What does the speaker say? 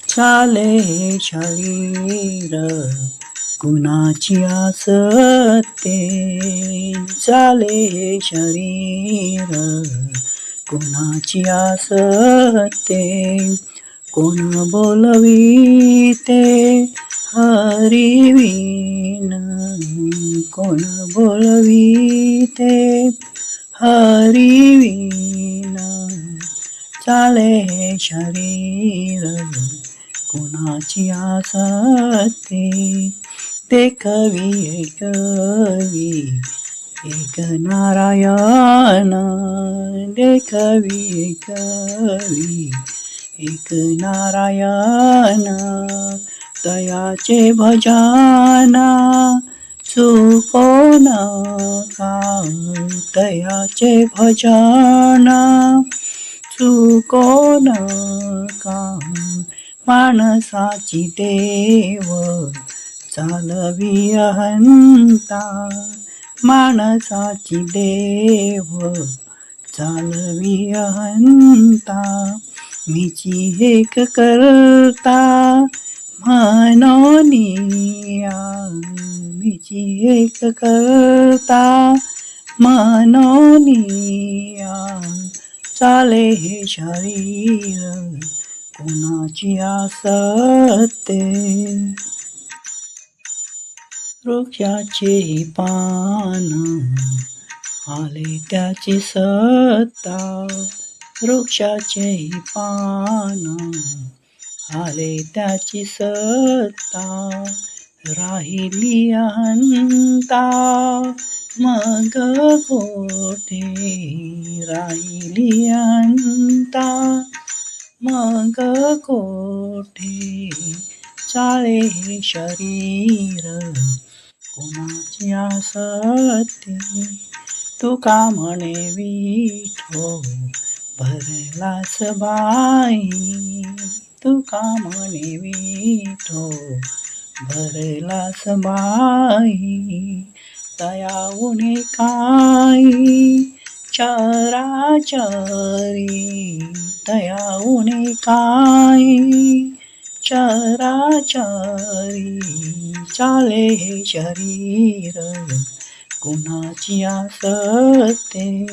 चाले हे शरीर कुणाची असते. चाले हे शरीर कुणाची असते. कोण बोलविते हरिविन, कोण बोलविते हरिविन. चाले हे शरीर कुणाची असते. देखवी ऐकवी एक नारायण, देखवी ऐकवी एक नारायण. तयाचे भजन चुको नका, तयाचे भजन चुको नका. माणसाची देव चालवी अहंता, माणसाची देव चालवी अहंता. मीची एक करता मनोनिया, मीची एक करता मनोनिया. चाले हे शरीर कुणाची असते. वृक्षाचे पान आले त्याची सत्ता, वृक्षाचे पान आले त्याची सत्ता. राहिली अहंता मग कोठे, राहिली अहंता मग कोठे. चाले हे शरीर कुणाची असते. तुका म्हणे विठो भरलास बाई, तुका म्हणे विठो भरलास बाई. तयाऊने काही चराचरी, तयाऊने काही चराचरी. चाले हे शरीर कुणाची असते.